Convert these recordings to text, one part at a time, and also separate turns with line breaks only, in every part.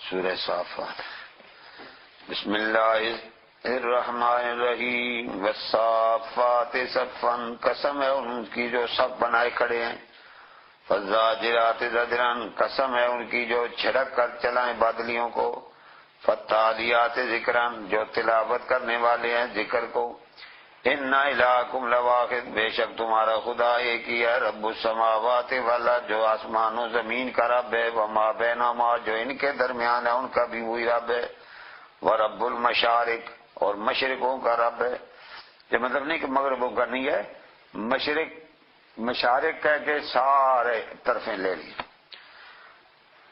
سورہ صافات۔ بسم اللہ الرحمن الرحیم۔ والصافات صفا، قسم ہے ان کی جو صف بنائے کھڑے ہیں۔ فالزاجرات زجرا، قسم ہے ان کی جو چھڑک کر چلائیں بادلیوں کو۔ فالتالیات ذکرا، جو تلاوت کرنے والے ہیں ذکر کو۔ ان الہکم لواحد، بے شک تمہارا خدا ایک ہی ہے۔ رب السماوات والارض، جو آسمان و زمین کا رب ہے۔ وما بینہما، جو ان کے درمیان ہے ان کا بھی وہی رب ہے۔ ورب المشارق، اور مشرقوں کا رب ہے۔ یہ مطلب نہیں کہ مغربوں کا نہیں ہے، مشارق کہہ کے سارے طرفیں لے لی۔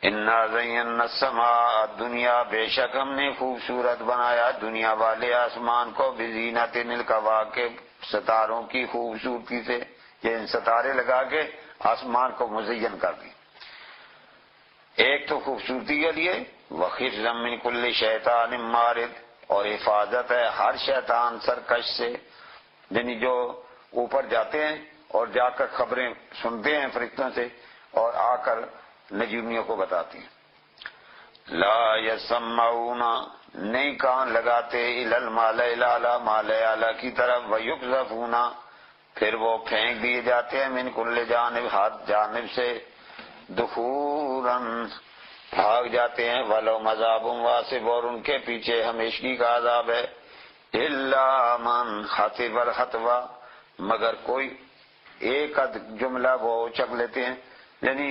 انا زینا السماء الدنیا، بے شک ہم نے خوبصورت بنایا دنیا والے آسمان کو۔ بزینت الکواکب، ستاروں کی خوبصورتی سے، یہ ستارے لگا کے آسمان کو مزین کر دی۔ ایک تو خوبصورتی کے لیے، وحفظا من کل شیطان مارد، اور حفاظت ہے ہر شیطان سرکش سے، یعنی جو اوپر جاتے ہیں اور جا کر خبریں سنتے ہیں فرشتوں سے اور آ کر نجومیوں کو بتاتی ہیں۔ لا یسمعون، نہیں کان لگاتے، الی الملأ الاعلی، ملأ اعلی کی طرف، ویقذفون، پھر وہ پھینک دیے جاتے ہیں، من کل جانب، ہر جانب سے، دخورا، بھاگ جاتے ہیں، ولو عذاب واصب، اور ان کے پیچھے ہمیشگی کا عذاب ہے۔ الا من خطف الخطوہ، مگر کوئی ایک جملہ وہ چک لیتے ہیں، یعنی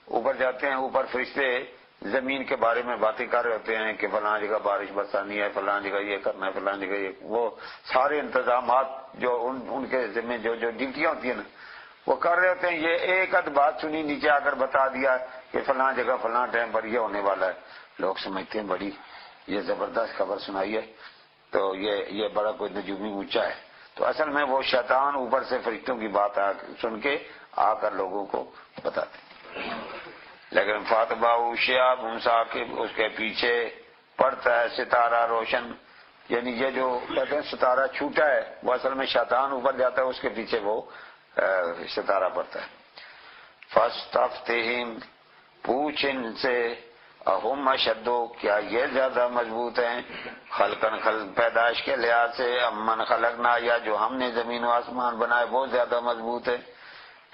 اوپر جاتے ہیں، اوپر فرشتے زمین کے بارے میں باتیں کر رہے ہوتے ہیں کہ فلاں جگہ بارش برسانی ہے، فلاں جگہ یہ کرنا ہے، فلاں جگہ یہ، وہ سارے انتظامات جو ان کے ذمہ جو ڈیوٹیاں ہوتی ہیں نا وہ کر رہے ہوتے ہیں۔ یہ ایک بات سنی، نیچے آ کر بتا دیا کہ فلاں جگہ فلاں ٹائم پر یہ ہونے والا ہے، لوگ سمجھتے ہیں بڑی یہ زبردست خبر سنائی ہے، تو یہ بڑا کوئی نجومی اونچا ہے، تو اصل میں وہ شیطان اوپر سے فرشتوں کی بات سن کے آ کر لوگوں کو بتاتے ہیں۔ لیکن فاتباؤ شہاب ثاقب، اس کے پیچھے پڑتا ہے ستارہ روشن، یعنی یہ جو کہتے ہیں ستارہ چھوٹا ہے، وہ اصل میں شیطان اوپر جاتا ہے، اس کے پیچھے وہ ستارہ پڑتا ہے۔ فاستفتہم، پوچھ ان سے، اہم اشد، کیا یہ زیادہ مضبوط ہیں، خلقن پیدائش کے لحاظ سے، امن خلقنا، یا جو ہم نے زمین و آسمان بنائے وہ زیادہ مضبوط ہے۔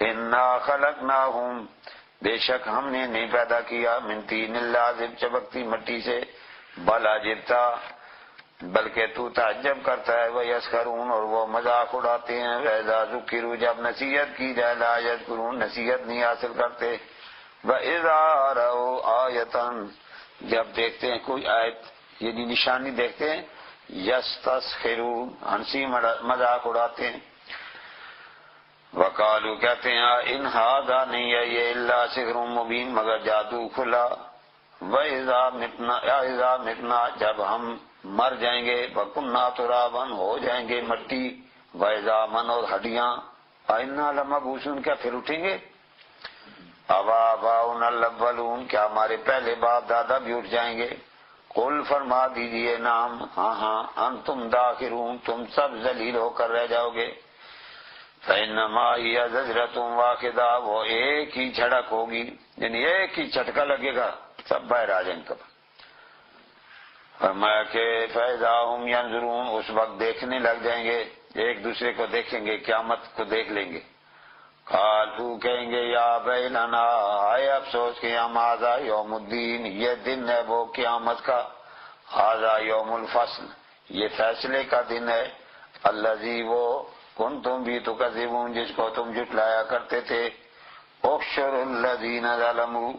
انا خلقناہم، بے شک ہم نے نہیں پیدا کیا، من طین لازب، چبکتی مٹی سے، بل عجبتا، بلکہ تو تعجب کرتا ہے، ویسخرون، اور وہ مذاق اڑاتے ہیں، وَإِذَا ذُكِّرُوا، جب نصیحت کی جائے، لا یذکرون، نصیحت نہیں حاصل کرتے، وَإِذَا رَأَوْا آیَةً، جب دیکھتے ہیں کوئی آیت یعنی نشانی دیکھتے ہیں، یستسخرون، ہنسی مذاق اڑاتے ہیں، وقالو، کہتے ہیں، ان ھذا، نہیں ہے یہ، الا سحر مبین، مگر جادو کھلا، وَإِذَا مِتْنَا، جب ہم مر جائیں گے، وَكُنَّا تُرَابًا، ہو جائیں گے مٹی، وَعِظَامًا، اور ہڈیاں، أَإِنَّا لَمَبْعُوثُونَ، کیا پھر اٹھیں گے؟ أَوَآبَاؤُنَا الْأَوَّلُونَ، کیا ہمارے پہلے باپ دادا بھی اٹھ جائیں گے؟ قل، فرما دیجئے، نام، ہاں ہاں، انتم داخرون، تم سب ذلیل ہو کر رہ جاؤ گے۔ فَإِنَّمَا هِيَ زَجْرَةٌ وَاحِدَةٌ، وہ ایک ہی جھڑک ہوگی، یعنی ایک ہی جھٹکا لگے گا، سب باہر آ جائیں گے۔ فرمایا کہ فَإِذَا هُمْ يَنظُرُونَ، اس وقت دیکھنے لگ جائیں گے، ایک دوسرے کو دیکھیں گے، قیامت کو دیکھ لیں گے۔ قالوا، کہیں گے، یا ویلنا، آئے افسوس کہ ہم، ھذا یوم الدین، یہ دن ہے وہ قیامت کا، ھذا یوم الفصل، یہ فیصلے کا دن ہے، الذی، وہ، کنتم بھی تکذبون، جس کو تم جھٹلایا کرتے تھے۔ احشروا الذین ظلموا،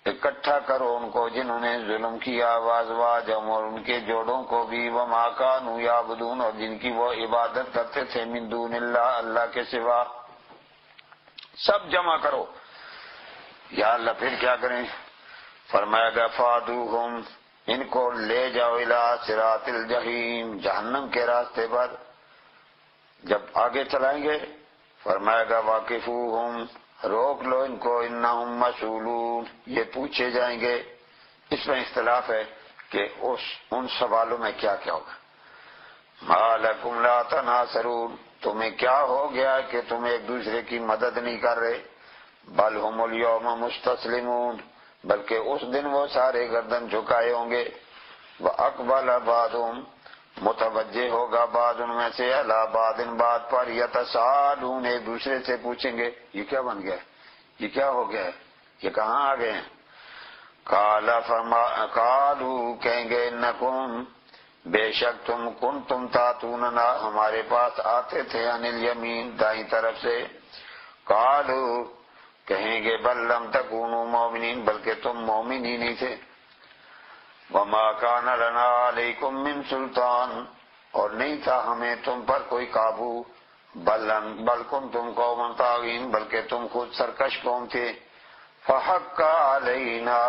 اکٹھا کرو ان کو جنہوں نے ظلم کیا، وازواجہم، اور ان کے جوڑوں کو بھی، وما کانوا یعبدون، اور جن کی وہ عبادت کرتے تھے، من دون اللہ، اللہ کے سوا، سب جمع کرو۔ یا اللہ پھر کیا کریں؟ فرمایا گا فادوہم، ان کو لے جاؤ، الی صراط الجحیم، جہنم کے راستے پر، جب آگے چلائیں گے، فرمائے گا واقفوہم، روک لو ان کو، انہم مسئولون، یہ پوچھے جائیں گے۔ اس میں اختلاف ہے کہ ان سوالوں میں کیا کیا ہوگا۔ ما لکم لا تناصرون، تمہیں کیا ہو گیا کہ تم ایک دوسرے کی مدد نہیں کر رہے؟ بل ہم الیوم مستسلمون، بلکہ اس دن وہ سارے گردن جھکائے ہوں گے. وَأَقْبَلَ بَعْضُهُمْ متوجہ ہوگا بعض ان میں سے عَلَىٰ بَعْضٍ بات پر يَتَسَاءَلُونَ ایک دوسرے سے پوچھیں گے یہ کیا بن گیا ہے, یہ کیا ہو گیا ہے, یہ کہاں آ گئے ہیں. قَالُوا کہیں گے اِنَّكُمْ بے شک تم کنتم تاتوننا ہمارے پاس آتے تھے عن الیمین دائیں طرف سے. قَالُوا کہیں گے بل لم تکونوا مؤمنین بلکہ تم مومن ہی نہیں تھے. وما کان لنا علیکم من سلطان اور نہیں تھا ہمیں تم پر کوئی قابو. بل کنتم قوما طاغین بلکہ تم خود سرکش قوم تھے. فحق علینا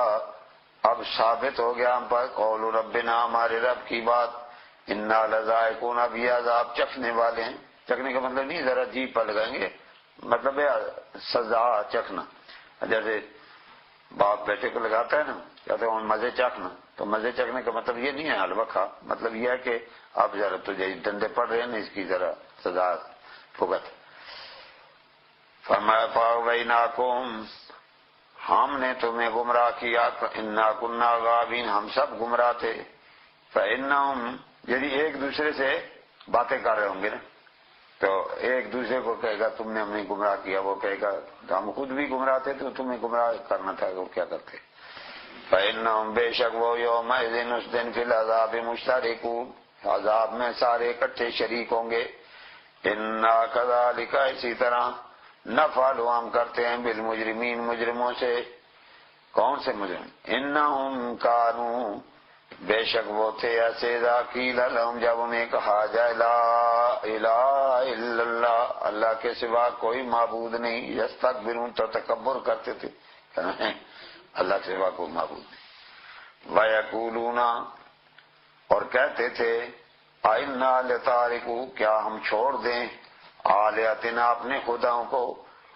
اب ثابت ہو گیا ہم پر قول ربنا ہمارے رب کی بات. انا لذائقون اب یہ عذاب چکھنے والے ہیں. چکھنے کا مطلب نہیں ذرا جی پر لگائیں گے, مطلب ہے سزا چکھنا. جیسے باپ بیٹے کو لگاتا ہے نا کہتے ہیں مزے چکھنا, تو مزے چکھنے کا مطلب یہ نہیں ہے حلوہ کھا, مطلب یہ ہے کہ اب ذرا تجھے ڈنڈے پڑ رہے ہیں نا اس کی ذرا سزا بھگت. فرمایا فاغویناکم ہم نے تمہیں گمراہ کیا. انا کنا غاوین ہم سب گمراہ تھے. فانہم یعنی ایک دوسرے سے باتیں کر رہے ہوں گے نا, تو ایک دوسرے کو کہے گا تم نے ہمیں گمراہ کیا, وہ کہے گا ہم خود بھی گمراہ تھے تو تمہیں گمراہ کرنا تھا, وہ کیا کرتے. فإنهم بے شک وہ یومئذ اس دن فی العذاب مشترکون عذاب میں سارے اکٹھے شریک ہوں گے. انا کذالک اسی طرح نفعل ہم کرتے ہیں بالمجرمین مجرموں سے. کون سے مجرم؟ انہم کانوا بے شک وہ تھے ایسے اذا قیل لہم جب انہیں کہا جائے لا الہ الا اللہ اللہ کے سوا کوئی معبود نہیں, یستکبرون تو تکبر کرتے تھے اللہ کے سوا کوئی معبود نہیں. وَيَقُولُونَ اور کہتے تھے اِنَّا لَتَارِكُوا کیا ہم چھوڑ دیں آلہتنا اپنے خداؤں کو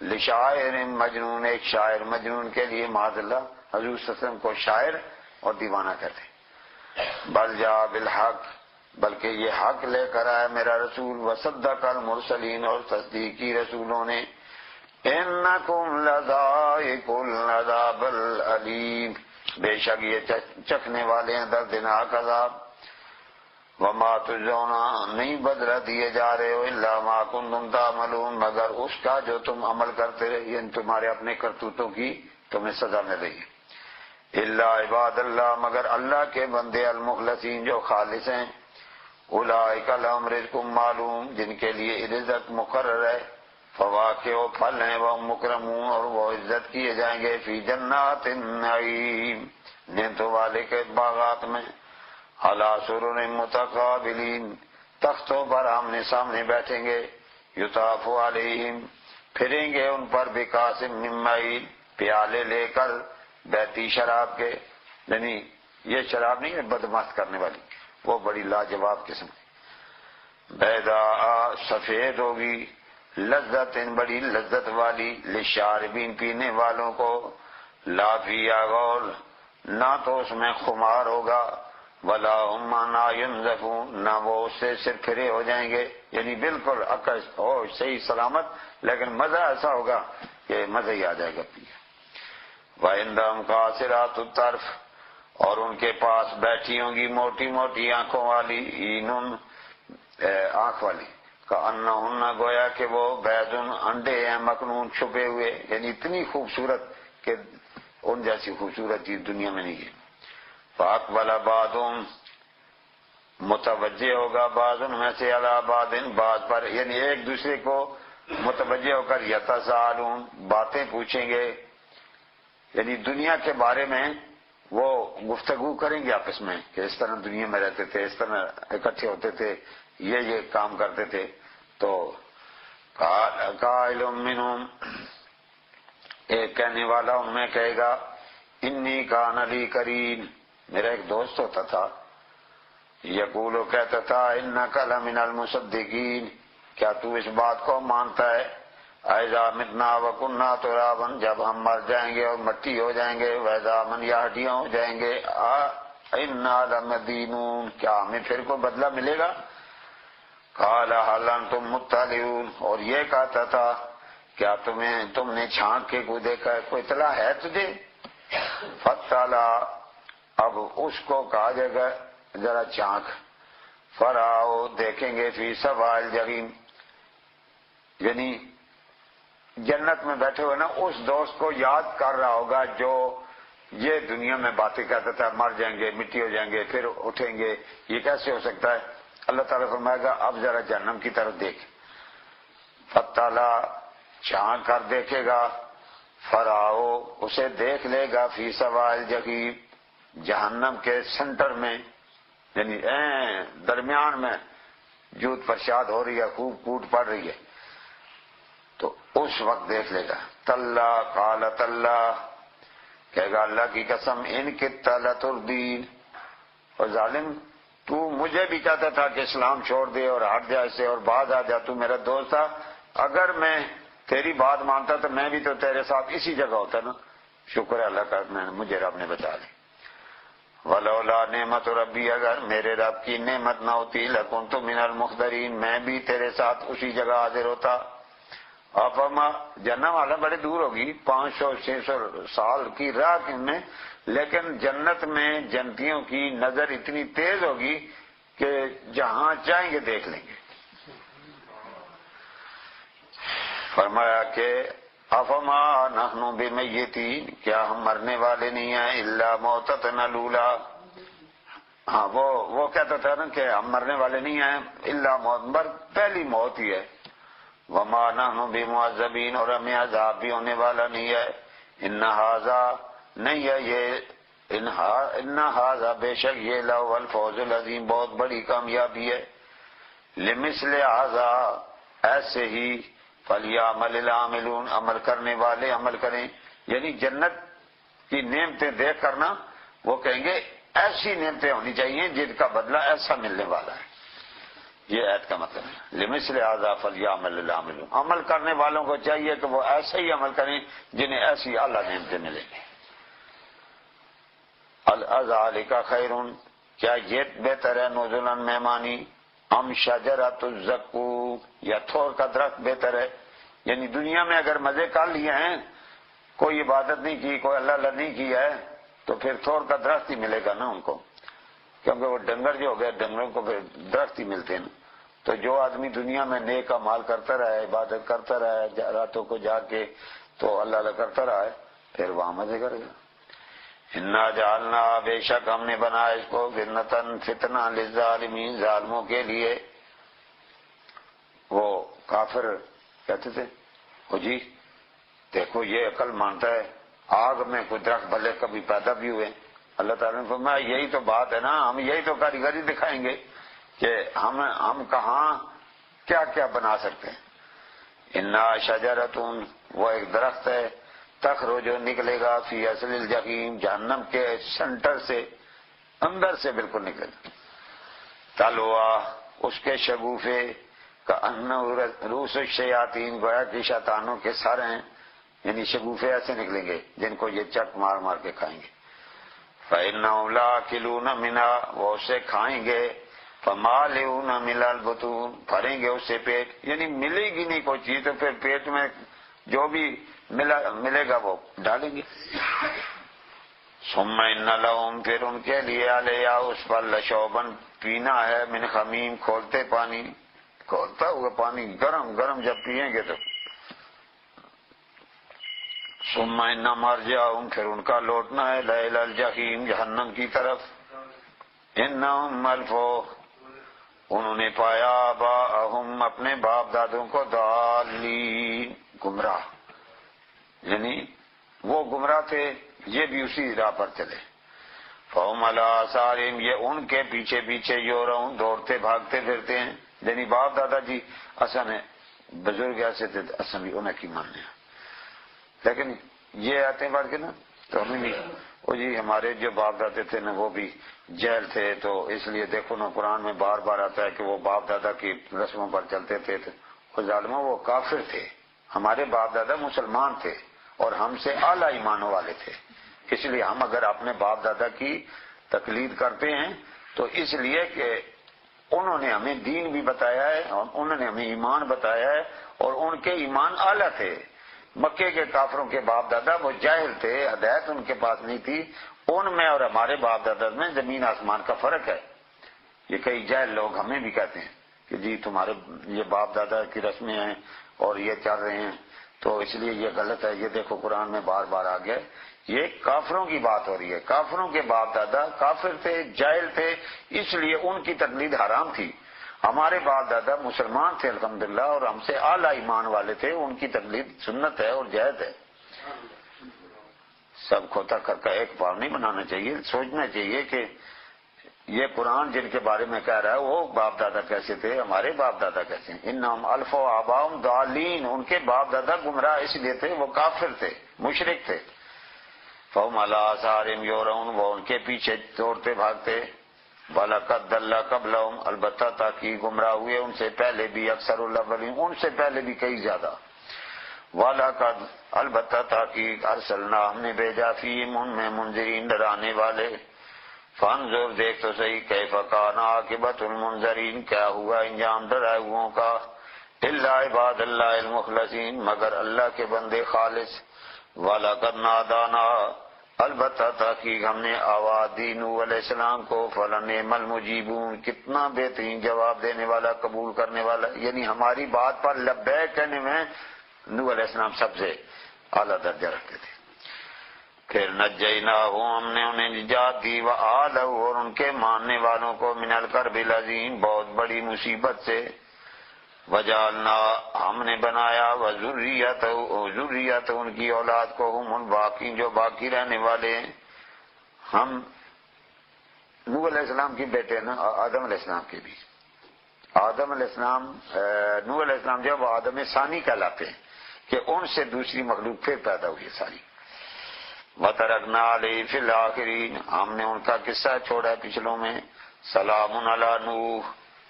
لشاعر مجنون ایک شاعر مجنون کے لیے. معاذ اللہ حضور صلی اللہ علیہ وسلم کو شاعر اور دیوانہ کہتے. بل جاء بالحق بلکہ یہ حق لے کر آیا میرا رسول. وصدق المرسلین اور تصدیق کی رسولوں نے. انکم لذائق العذاب العلیم بے شک یہ چکھنے والے ہیں دردناک عذاب. وما تجزون نہیں بدلہ دیے جا رہے ہو الا ما کنتم تعملون مگر اس کا جو تم عمل کرتے رہے, یعنی تمہارے اپنے کرتوتوں کی تمہیں سزا مل رہی ہے. الا عباد اللہ مگر اللہ کے بندے المخلصین جو خالص ہیں. اولئک لهم رزق معلوم جن کے لیے رزق مقرر ہے. فواکہ و پھل ہیں وہ مکرمون اور وہ عزت کیے جائیں گے فی جنات النعیم نعمتوں والے کے باغات میں. علی سرر متقابلین تختوں پر آمنے سامنے بیٹھیں گے. یطاف علیہم پھریں گے ان پر بکاس من معین پیالے لے کر بہتی شراب کے, یعنی یہ شراب نہیں ہے بدمست کرنے والی, وہ بڑی لاجواب قسم کی. بیضاء سفید ہوگی لذت بڑی لذت والی للشاربین پینے والوں کو. لا فیہا غول نہ تو اس میں خمار ہوگا. ولا هم عنہا ینزفون نہ وہ اس سے صرف پھرے ہو جائیں گے, یعنی بالکل عقل ہو صحیح سلامت, لیکن مزہ ایسا ہوگا کہ مزہ ہی آ جائے گا پی. وعندہم قاصرات الطرف اور ان کے پاس بیٹھی ہوں گی موٹی موٹی آنکھوں والی. اینن آنکھ والی. کأنہن گویا کہ وہ بیضن انڈے ہیں مکنون چھپے ہوئے, یعنی اتنی خوبصورت کہ ان جیسی خوبصورت چیز دنیا میں نہیں ہے. فاقبل بعضهم متوجہ ہوگا بعض ان میں سے علی بعض بعض پر, یعنی ایک دوسرے کو متوجہ ہو کر یتساءلون باتیں پوچھیں گے, یعنی دنیا کے بارے میں وہ گفتگو کریں گے آپس میں کہ اس طرح دنیا میں رہتے تھے, اس طرح اکٹھے ہوتے تھے, یہ کام کرتے تھے. تو قائل منہم ایک کہنے والا ان میں کہے گا انی کان لی قرین میرا ایک دوست ہوتا تھا. یقول کہتا تھا انک لمن المصدقین کیا تو اس بات کو مانتا ہے اذا متنا وکنا ترابا جب ہم مر جائیں گے اور مٹی ہو جائیں گے, واذا من یا ہڈیاں ہو جائیں گے, انا لمدینون کیا ہمیں پھر کو بدلہ ملے گا. قال هل انتم مطلعون اور یہ کہتا تھا کیا تم نے چھانک کے کو دیکھا ہے, کوئی اطلاع ہے تجھے فتالا، اب اس کو کہا جائے گا ذرا چانک، فراؤ دیکھیں گے فی سوائل جحیم، یعنی جنت میں بیٹھے ہوئے نا اس دوست کو یاد کر رہا ہوگا جو یہ دنیا میں باتیں کہتا تھا مر جائیں گے مٹی ہو جائیں گے پھر اٹھیں گے، یہ کیسے ہو سکتا ہے؟ اللہ تعالیٰ فرمائے گا اب ذرا جہنم کی طرف دیکھ، فتالا چانک کر دیکھے گا، فراؤ اسے دیکھ لے گا فی سوائل جحیم، جہنم کے سینٹر میں، یعنی درمیان میں جوت پرشاد ہو رہی ہے، خوب کوٹ پڑ رہی ہے، تو اس وقت دیکھ لے گا۔ تلا قال تلا، کہے گا اللہ کی قسم ان کت لتردین، اور ظالم تو مجھے بھی کہتا تھا کہ اسلام چھوڑ دے اور ہٹ جا سے اور باز آ جا، تو میرا دوست تھا، اگر میں تیری بات مانتا تو میں بھی تو تیرے ساتھ اسی جگہ ہوتا نا۔ شکر ہے اللہ کا مجھے رب نے بچا لی۔ ولولا نعمت ربی، اگر میرے رب کی نعمت نہ ہوتی لکنت من المحضرین، میں بھی تیرے ساتھ اسی جگہ حاضر ہوتا۔ اب جنت والا بڑے دور ہوگی، 500-600 سال کی راہ میں، لیکن جنت میں جنتیوں کی نظر اتنی تیز ہوگی کہ جہاں چاہیں گے دیکھ لیں گے۔ فرمایا کہ افما نحن بمیتین، کیا ہم مرنے والے نہیں ہیں، الا موتتنا الاولی، ہاں وہ کہتا تھا نا کہ ہم مرنے والے نہیں ہیں الا موت، پہلی موت ہی ہے۔ وما نحن بمعذبین، اور ہمیں عذاب بھی ہونے والا نہیں ہے۔ ان ھذا، نہیں ہے یہ، ان ھذا بے شک یہ لہو الفوز العظیم، بہت بڑی کامیابی ہے۔ لمثل ھذا، ایسے ہی، فلیعمل العاملون، عمل کرنے والے عمل کریں، یعنی جنت کی نعمتیں دیکھ کرنا وہ کہیں گے ایسی نعمتیں ہونی چاہیے جن کا بدلہ ایسا ملنے والا ہے، یہ آیت کا مطلب ہے۔ لمثل ھذا فلیعمل العاملون، عمل کرنے والوں کو چاہیے کہ وہ ایسے ہی عمل کریں جنہیں ایسی اعلیٰ نعمتیں ملیں گی۔ الذالک خیر، کیا یہ بہتر ہے، نزلا مہمانی، ام شجرۃ الزقوم، یا تھور کا درخت بہتر ہے؟ یعنی دنیا میں اگر مزے کر لیے ہیں، کوئی عبادت نہیں کی، کوئی اللہ نہیں کیا ہے، تو پھر تھور کا درخت ہی ملے گا نا ان کو، کیونکہ وہ ڈنگر جو ہو گئے، ڈنگروں کو پھر درخت ہی ملتے ہیں۔ تو جو آدمی دنیا میں نیک اعمال کرتا رہا ہے، عبادت کرتا رہا ہے، راتوں کو جا کے تو اللہ کرتا رہا ہے، پھر وہاں مزے کرے گا۔ انا جعلنا، بے شک ہم نے بنایا اس کو، فتنۃ، فتنہ للظالمین، ظالموں کے لیے۔ وہ کافر کہتے تھے او جی دیکھو یہ عقل مانتا ہے، آگ میں کوئی درخت بھلے کبھی پیدا بھی ہوئے، اللہ تعالیٰ نے فرمایا یہی تو بات ہے نا، ہم یہی تو کاریگری دکھائیں گے کہ ہم کہاں کیا کیا بنا سکتے ہیں۔ انا شجرتون، وہ ایک درخت ہے، تخرج، جو نکلے گا، فی اصل الجحیم، جہنم کے سینٹر سے، اندر سے بالکل نکلے گا۔ تلوا، اس کے شگوفے، کأنہ رؤوس الشیاطین، گویا کہ شیطانوں کے سر ہیں، یعنی شگوفے ایسے نکلیں گے جن کو یہ چک مار مار کے کھائیں گے۔ فإنهم لآکلون منها، وہ اسے کھائیں گے، فمالئون منها البطون، بھریں گے اس سے پیٹ، یعنی ملے گی نہیں کوئی چیز تو پھر پیٹ میں جو بھی ملے گا وہ ڈالیں گے۔ ثم ان لهم، پھر ان کے لیے علیہا، اس پر لشوبن، پینا ہے، من خمیم، کھولتے پانی، کھولتا ہوا پانی گرم گرم جب پیئیں گے تو۔ ثم ان مرجعهم، پھر ان کا لوٹنا ہے، الی الجحیم، جہنم کی طرف۔ انہم الفوا، انہوں نے پایا، آباءہم، اپنے باپ دادوں کو، ضالین، گمراہ، یعنی وہ گمراہ تھے، یہ بھی اسی راہ پر چلے۔ فہم علی آثارہم، یہ ان کے پیچھے پیچھے یہرعون، دوڑتے بھاگتے پھرتے ہیں، یعنی باپ دادا جی اصل ہے بزرگ ایسے تھے، اصل بھی انہیں کی ماننے ہیں، لیکن یہ آتے ہیں بات کے نا تو ہمیں نہیں، وہ جی ہمارے جو باپ دادے تھے نا وہ بھی جیل تھے، تو اس لیے دیکھو نا قرآن میں بار بار آتا ہے کہ وہ باپ دادا کی رسموں پر چلتے تھے، وہ ظالموں وہ کافر تھے، ہمارے باپ دادا مسلمان تھے اور ہم سے اعلیٰ ایمانوں والے تھے، اس لیے ہم اگر اپنے باپ دادا کی تقلید کرتے ہیں تو اس لیے کہ انہوں نے ہمیں دین بھی بتایا ہے اور انہوں نے ہمیں ایمان بتایا ہے اور ان کے ایمان اعلیٰ تھے، مکے کے کافروں کے باپ دادا وہ جاہل تھے، ہدایت ان کے پاس نہیں تھی. ان میں اور ہمارے باپ دادا میں زمین آسمان کا فرق ہے. یہ کئی جاہل لوگ ہمیں بھی کہتے ہیں کہ جی تمہارے یہ باپ دادا کی رسمیں ہیں اور یہ چل رہے ہیں تو اس لیے یہ غلط ہے. یہ دیکھو قرآن میں بار بار آ گیا. یہ کافروں کی بات ہو رہی ہے. کافروں کے باپ دادا کافر تھے، جاہل تھے، اس لیے ان کی تقلید حرام تھی. ہمارے باپ دادا مسلمان تھے الحمدللہ اور ہم سے اعلیٰ ایمان والے تھے، ان کی تقلید سنت ہے اور جائز ہے. سب کھوتا کر کا ایک پاؤ نہیں بنانا چاہیے. سوچنا چاہیے کہ یہ قرآن جن کے بارے میں کہہ رہا ہے وہ باپ دادا کیسے تھے، ہمارے باپ دادا کیسے ہیں. انہم الف و آباؤہم ضالین، ان کے باپ دادا گمراہ اس لیے تھے وہ کافر تھے، مشرک تھے. فہم علی آثارہم یہرعون، وہ ان کے پیچھے دوڑتے بھاگتے. وَلَقَدْ ضَلَّ قَبْلَهُمْ، البتہ تاکہ گمراہ ہوئے ان سے پہلے بھی اکثر الاولین، ان سے پہلے بھی کئی زیادہ. وَلَقَدْ، البتہ تاکہ ارسلنا، ہم نے بھیجا فیہم ان میں منذرین، ڈرانے والے. فانظر، دیکھ تو صحیح، کیف کان عاقبۃ المنذرین، کیا ہوا انجام ڈرائے ہوئوں کا. الا عباد اللہ المخلصین، مگر اللہ کے بندے خالص. وَلَقَدْ نَادَانَا، البتہ تحقیق ہم نے آواز دی نوح علیہ السلام کو. فَلَنِعْمَ الْمُجِيبُونَ، کتنا بہترین جواب دینے والا، قبول کرنے والا. یعنی ہماری بات پر لبیک کہنے میں نوح علیہ السلام سب سے اعلیٰ درجہ رکھتے تھے. پھر نجیناہ، ہم نے انہیں نجات دی، وآلہ، اور ان کے ماننے والوں کو، من الکرب العظیم، بہت بڑی مصیبت سے. وجعلنا، ہم نے بنایا، وذریتہ، ذریت ان کی اولاد کو، ہم الباقین، جو باقی رہنے والے ہیں. ہم نوح علیہ السلام کی بیٹے نا، آدم علیہ السلام کے بھی. آدم علیہ السلام، نوح علیہ السلام جو وہ آدم ثانی کہلاتے ہیں کہ ان سے دوسری مخلوق پھر پیدا ہوئی ساری. وَتَرَكْنَا عَلَيْهِ فِي الْآخِرِينَ، ہم نے ان کا قصہ چھوڑا پچھلوں میں. سلام علی نوح،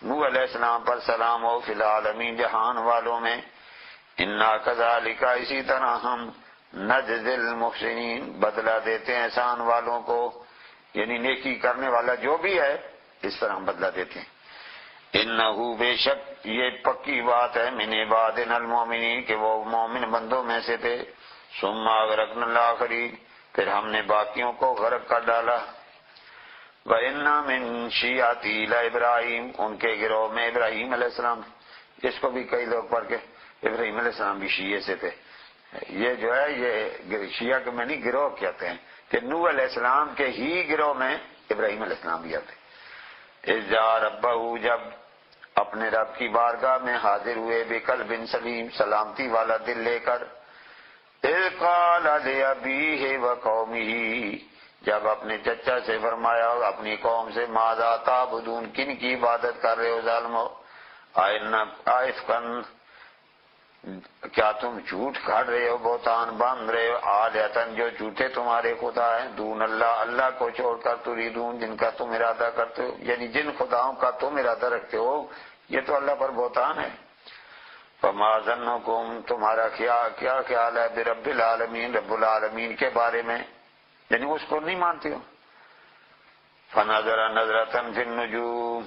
نوح علیہ السلام پر سلام ہو، فی العالمین، جہان والوں میں. انا کذالک، اسی طرح ہم، نجزی المحسنین، بدلہ دیتے ہیں احسان والوں کو. یعنی نیکی کرنے والا جو بھی ہے اس طرح ہم بدلہ دیتے ہیں. انہو، بے شک یہ پکی بات ہے، من عبادنا المؤمنین، کہ وہ مومن بندوں میں سے تھے. ثم اغرقنا الآخرین، پھر ہم نے باقیوں کو غرق کر ڈالا. وَإِنَّا مِن شِيعَتِهِ لَإِبْرَاهِيمَ، ان کے گروہ میں ابراہیم علیہ السلام. اس کو بھی کئی لوگ پڑھ کے ابراہیم علیہ السلام بھی شیعہ سے تھے. یہ جو ہے یہ شیعہ کے میں نہیں گروہ کہتے ہیں کہ نوح علیہ السلام کے ہی گروہ میں ابراہیم علیہ السلام بھی آتے. اذ جاء ربہ، جب اپنے رب کی بارگاہ میں حاضر ہوئے، بقلب سلیم، سلامتی والا دل لے کر. اذ قال لأبیہ وقومہ، جب اپنے چچا سے فرمایا اور اپنی قوم سے، ماذا تعبدون، کن کی عبادت کر رہے ہو ظالمو. آئفکن، کیا تم جھوٹ کھاڑ رہے ہو، بہتان باندھ رہے ہو، آلیتن، جو جھوٹے تمہارے خدا ہیں، دون اللہ، اللہ کو چھوڑ کر، تریدون، جن کا تم ارادہ کرتے ہو، یعنی جن خداؤں کا تم ارادہ رکھتے ہو یہ تو اللہ پر بہتان ہے. فما ظنکم، تمہارا کیا خیال ہے، برب العالمین، رب العالمین کے بارے میں، یعنی اس کو نہیں مانتے ہو. فنظر نظرۃ فی النجوم،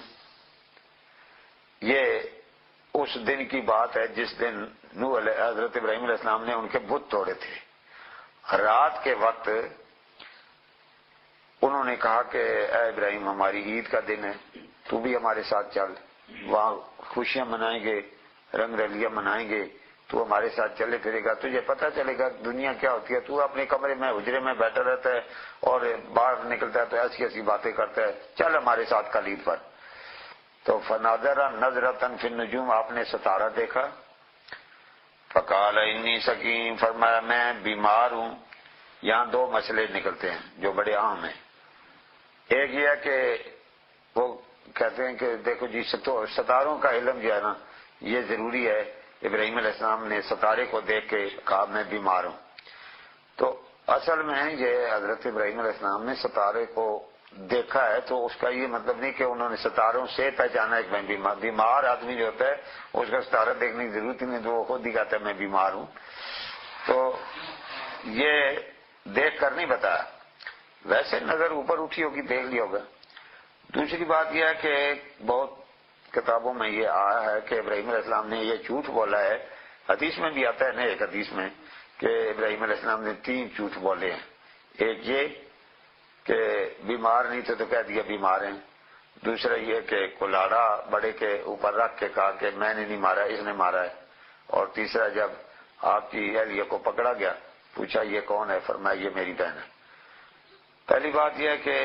یہ اس دن کی بات ہے جس دن حضرت ابراہیم علیہ السلام نے ان کے بت توڑے تھے. رات کے وقت انہوں نے کہا کہ اے ابراہیم، ہماری عید کا دن ہے، تو بھی ہمارے ساتھ چل، وہاں خوشیاں منائیں گے، رنگ رلیاں منائیں گے، تو ہمارے ساتھ چلے پھرے گا، تجھے پتہ چلے گا دنیا کیا ہوتی ہے. تو اپنے کمرے میں حجرے میں بیٹھا رہتا ہے اور باہر نکلتا ہے تو ایسی ایسی باتیں کرتا ہے، چل ہمارے ساتھ کل عید پر. تو فنظر نظرۃ فی النجوم، آپ نے ستارہ دیکھا. فقال انی سقیم، فرمایا میں بیمار ہوں. یہاں دو مسئلے نکلتے ہیں جو بڑے عام ہیں. ایک یہ ہے کہ وہ کہتے ہیں کہ دیکھو جی ستاروں کا علم جو ہے نا یہ ضروری ہے. ابراہیم علیہ السلام نے ستارے کو دیکھ کے کہا میں بیمار ہوں. تو اصل میں یہ حضرت ابراہیم علیہ السلام نے ستارے کو دیکھا ہے تو اس کا یہ مطلب نہیں کہ انہوں نے ستاروں سے پہچانا ہے کہ میں بیمار آدمی جو ہوتا ہے اس کا ستارہ دیکھنے کی ضرورت ہی نہیں، تو وہ خود ہی کہتا ہے میں بیمار ہوں. تو یہ دیکھ کر نہیں بتایا، ویسے نظر اوپر اٹھی ہوگی، دیکھ لیا ہوگا. دوسری بات یہ ہے کہ بہت کتابوں میں یہ آیا ہے کہ ابراہیم علیہ السلام نے یہ جھوٹ بولا ہے. حدیث میں بھی آتا ہے نا ایک حدیث میں کہ ابراہیم علیہ السلام نے 3 جھوٹ بولے ہیں. ایک یہ کہ بیمار نہیں تھے تو کہہ دیا بیمار ہیں. دوسرا یہ کہ کلاڑا بڑے کے اوپر رکھ کے کہا کہ میں نے نہیں مارا اس نے مارا ہے. اور تیسرا جب آپ کی اہلیہ کو پکڑا گیا پوچھا یہ کون ہے؟ فرمایا یہ میری بہن ہے. پہلی بات یہ ہے کہ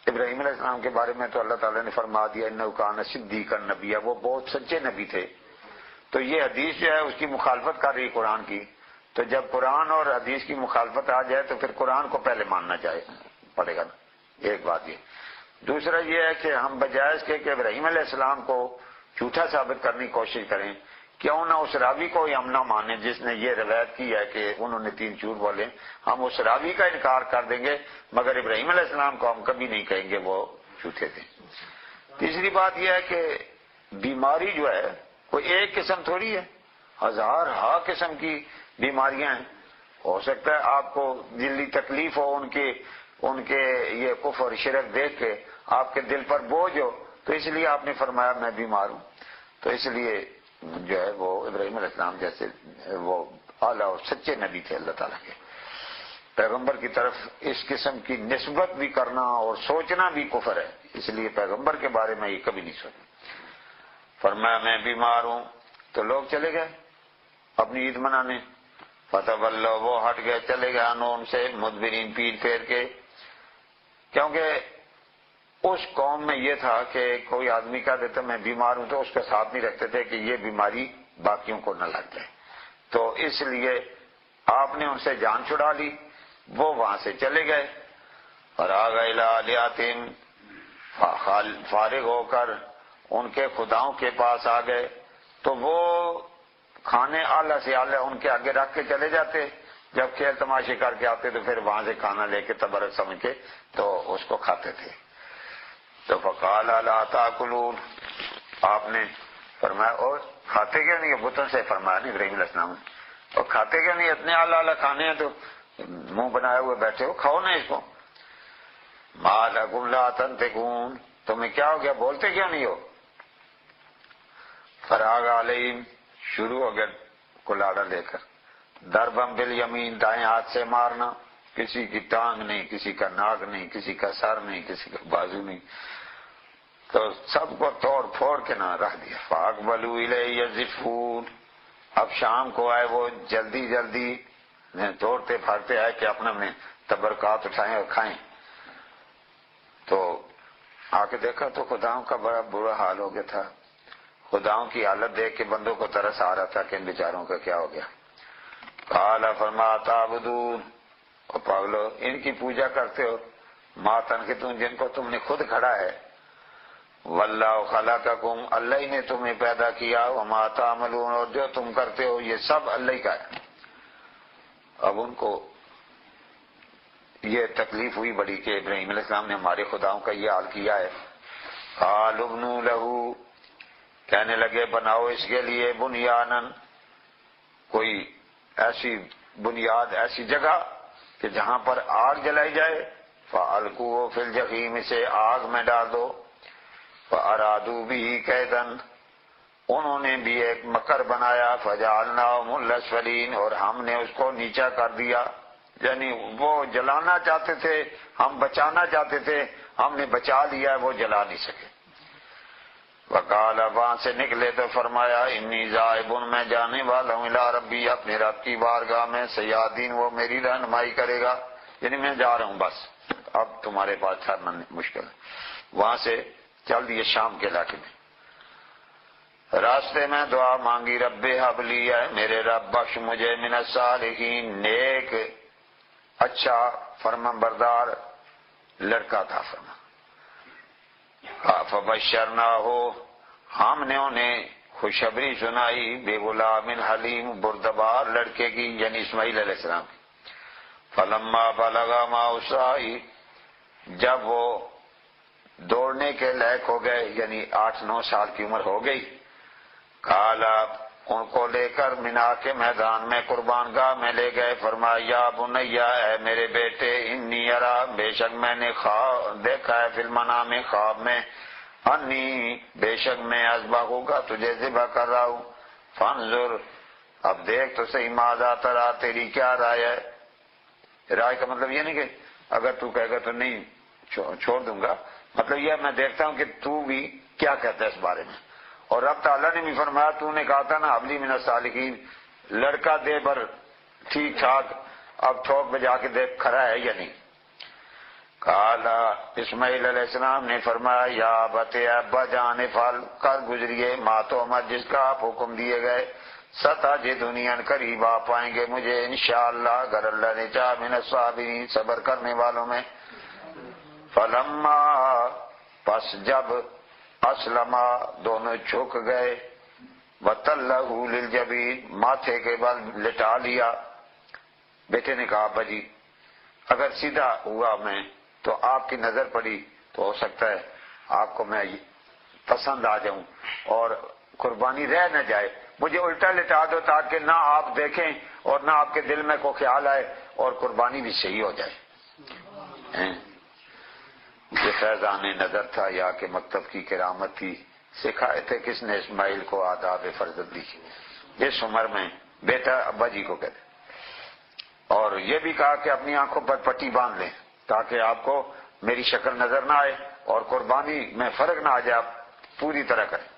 ابراہیم علیہ السلام کے بارے میں تو اللہ تعالیٰ نے فرما دیا انہ کان صدیقا نبیہ، وہ بہت سچے نبی تھے. تو یہ حدیث جو ہے اس کی مخالفت کر رہی قرآن کی. تو جب قرآن اور حدیث کی مخالفت آ جائے تو پھر قرآن کو پہلے ماننا پڑے گا نا. ایک بات یہ. دوسرا یہ ہے کہ ہم بجائے اس کے کہ ابراہیم علیہ السلام کو جھوٹا ثابت کرنے کی کوشش کریں، کیوں نہ اس راوی کو ہم نہ مانیں جس نے یہ روایت کی ہے کہ انہوں نے 3 جھوٹ بولے. ہم اس راوی کا انکار کر دیں گے مگر ابراہیم علیہ السلام کو ہم کبھی نہیں کہیں گے وہ جھوٹے تھے. تیسری بات یہ ہے کہ بیماری جو ہے کوئی ایک قسم تھوڑی ہے، 1000 قسم کی بیماریاں ہیں. ہو سکتا ہے آپ کو دلی تکلیف ہو ان کے یہ کفر شرک دیکھ کے آپ کے دل پر بوجھ ہو، تو اس لیے آپ نے فرمایا میں بیمار ہوں. تو اس لیے جو ہے وہ ابراہیم علیہ السلام جیسے وہ اعلیٰ اور سچے نبی تھے اللہ تعالیٰ کے. پیغمبر کی طرف اس قسم کی نسبت بھی کرنا اور سوچنا بھی کفر ہے، اس لیے پیغمبر کے بارے میں یہ کبھی نہیں سوچا. فرمایا میں بیمار ہوں. تو لوگ چلے گئے اپنی عید منانے. فتولوا، وہ ہٹ گئے چلے گئے ان سے مدبرین، پیٹ پھیر کے. کیونکہ اس قوم میں یہ تھا کہ کوئی آدمی کہہ دیتا میں بیمار ہوں تو اس کے ساتھ نہیں رکھتے تھے کہ یہ بیماری باقیوں کو نہ لگ جائے. تو اس لیے آپ نے ان سے جان چھڑا لی. وہ وہاں سے چلے گئے اور آگئے الی آلیہتہم، فارغ ہو کر ان کے خداؤں کے پاس آ گئے. تو وہ کھانے اعلیٰ سے اعلیٰ ان کے آگے رکھ کے چلے جاتے. جب کھیل تماشے کر کے آتے تو پھر وہاں سے کھانا لے کے تبرک سمجھ کے تو اس کو کھاتے تھے. تو فقال الا تاکلون، آپ نے فرمایا اور کھاتے کیوں نہیں؟ بتوں سے فرمایا نہیں ابراہیم علیہ السلام نے، اور کھاتے کیوں نہیں؟ اتنے اعلیٰ اعلیٰ کھانے ہیں تو منہ بنائے ہوئے بیٹھے ہو، کھاؤ نا اس کو. ما لکم لا تنطقون، تمہیں کیا ہو گیا بولتے کیوں نہیں ہو؟ فراغ علیہم، شروع ہو گیا کلاڑا لے کر ضرباً بالیمین، دائیں ہاتھ سے مارنا. کسی کی ٹانگ نہیں، کسی کا ناک نہیں، کسی کا سر نہیں، کسی کا بازو نہیں، تو سب کو توڑ پھوڑ کے نہ رکھ دیا. فاقبلوا الیہ یزفون، اب شام کو آئے وہ جلدی جلدی توڑتے پھاڑتے آئے کہ اپنے تبرکات اٹھائیں اور کھائیں. تو آ کے دیکھا تو خداؤں کا بڑا برا حال ہو گیا تھا. خداؤں کی حالت دیکھ کے بندوں کو ترس آ رہا تھا کہ ان بیچاروں کا کیا ہو گیا. قال فما تعبدون، اور پاگلو ان کی پوجا کرتے ہو. ما تنحتون، جن کو تم نے خود کھڑا ہے. واللہ خلقکم، اللہ ہی نے تمہیں پیدا کیا. وما تعملون، اور جو تم کرتے ہو یہ سب اللہ ہی کا ہے. اب ان کو یہ تکلیف ہوئی بڑی کہ ابراہیم علیہ السلام نے ہمارے خداؤں کا یہ حال کیا ہے. قالوا ابنوا لہ، کہنے لگے بناؤ اس کے لیے بنیانن، کوئی ایسی بنیاد، ایسی جگہ کہ جہاں پر آگ جلائی جائے. فَأَلْقُوهُ فِي الْجَحِيمِ، سے آگ میں ڈال دو. فَأَرَادُوا بِهِ كَيْدًا، انہوں نے بھی ایک مکر بنایا. فَجَعَلْنَاهُمُ الْأَسْفَلِينَ، اور ہم نے اس کو نیچا کر دیا. یعنی وہ جلانا چاہتے تھے، ہم بچانا چاہتے تھے، ہم نے بچا لیا، وہ جلا نہیں سکے. وقال، وہاں سے نکلے تو فرمایا انی ذاہب، میں جانے والا ہوں الی ربی، اپنے رب کی بارگاہ میں. سیادین، وہ میری رہنمائی کرے گا، یعنی میں جا رہا ہوں بس، اب تمہارے پاس ٹھہرنا مشکل ہے. وہاں سے چل دیے شام کے علاقے میں. راستے میں دعا مانگی رب ہب لی، ہے میرے رب بخش مجھے من الصالحین، نیک اچھا فرمان بردار لڑکا تھا. فرما فبشرناہ، ہم نے انہیں خوشخبری سنائی بے غلام حلیم، بردبار لڑکے کی، یعنی اسماعیل علیہ السلام کی. فلما بلغ معہ السعی، جب وہ دوڑنے کے لائق ہو گئے، یعنی 8-9 سال کی عمر ہو گئی. قال، ان کو لے کر مینا کے میدان میں قربان گاہ میں لے گئے. فرمایا یا بنیا، اے میرے بیٹے، انی ارا، بے شک میں نے دیکھا ہے فی المنام، خواب میں، انی، بے شک میں اذبحک کا تجھے ذبح کر رہا ہوں. فانظر، اب دیکھ تو صحیح ماذا ترا، تیری کیا رائے ہے؟ رائے کا مطلب یہ نہیں کہ اگر تو کہے گا تو نہیں چھوڑ دوں گا، مطلب یہ میں دیکھتا ہوں کہ تو بھی کیا کہتا ہے اس بارے میں۔ اور رب تعالیٰ نے بھی فرمایا تو نے کہا تھا نا حبلی من الصالحین، لڑکا دے بر ٹھیک ٹھاک، اب ٹھوک بجا کے دیکھ کھڑا ہے یا نہیں۔ کالا اسماعیل علیہ السلام نے فرمایا یا بتے ابا جان فال، کر گزریے ما تو امر جس کا آپ حکم دیے گئے، ستا جی دنیا قریب آپ پائیں گے مجھے انشاءاللہ اگر اللہ نے چاہ من الصابرین، صبر کرنے والوں میں۔ فلما، پس جب اسلما، دونوں جھک گئے، وَتَلَّهُ لِلْجَبِينِ، ماتھے کے بل لٹا لیا۔ بیٹے نے کہا ابا جی اگر سیدھا ہوا میں تو آپ کی نظر پڑی تو ہو سکتا ہے آپ کو میں پسند آ جاؤں اور قربانی رہ نہ جائے، مجھے الٹا لٹا دو تاکہ نہ آپ دیکھیں اور نہ آپ کے دل میں کوئی خیال آئے اور قربانی بھی صحیح ہو جائے۔ یہ فیضان نظر تھا یا کہ مکتب کی کرامت تھی، سکھائے تھے کس نے اسماعیل کو آداب فرزندی، اس عمر میں بیٹا ابا جی کو کہتے، اور یہ بھی کہا کہ اپنی آنکھوں پر پٹی باندھ لیں تاکہ آپ کو میری شکل نظر نہ آئے اور قربانی میں فرق نہ آ جائے، آپ پوری طرح کریں۔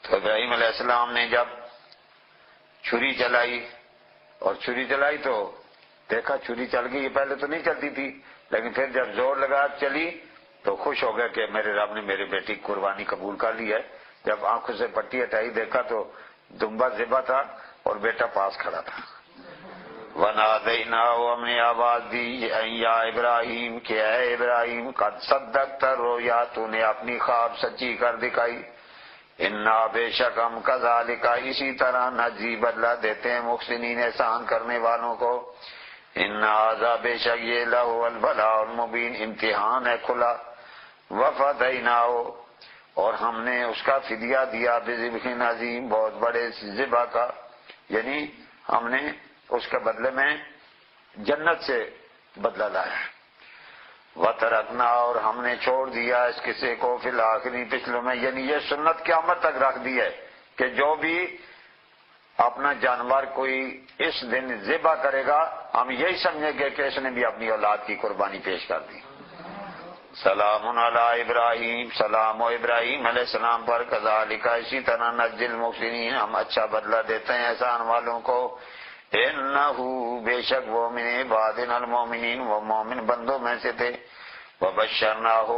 تو ابراہیم علیہ السلام نے جب چھری چلائی اور چھری چلائی تو دیکھا چھری چل گئی، پہلے تو نہیں چلتی تھی لیکن پھر جب زور لگا چلی تو خوش ہو گیا کہ میرے رب نے میرے بیٹی کی قربانی قبول کر لی ہے۔ جب آنکھوں سے پٹی ہٹائی دیکھا تو دمبا ذبح تھا اور بیٹا پاس کھڑا تھا۔ وَنَادَيْنَاهُ، ہم نے آواز دی یا ابراہیم کہ اے ابراہیم قد صدقت الرؤیا، تو نے اپنی خواب سچی کر دکھائی، انا بے شک ہم کذالک، اسی طرح نجزی بدلہ دیتے ہیں محسنین احسان کرنے والوں کو، ان ھذا بے شک یہ لہو البلاء المبین، امتحان ہے کھلا، وفدیناہ، اور ہم نے اس کا فدیہ دیا بذبح عظیم، بہت بڑے ذبح کا، یعنی ہم نے اس کے بدلے میں جنت سے بدلہ لایا ہے۔ وَتَرَكْنَا، اور ہم نے چھوڑ دیا اس قصے کو فی الآخرین، پچھلوں میں، یعنی یہ سنت قیامت تک رکھ دی ہے کہ جو بھی اپنا جانور کوئی اس دن ذبح کرے گا ہم یہی سمجھیں گے کہ اس نے بھی اپنی اولاد کی قربانی پیش کر دی۔ سلام علی ابراہیم، سلام و ابراہیم علیہ السلام پر، کذالک، اسی طرح نجزی المحسنین، ہم اچھا بدلہ دیتے ہیں احسان والوں کو، انہو، بے شک وہ من عبادنا المومنین، وہ مومن بندوں میں سے تھے، وبشرناہ،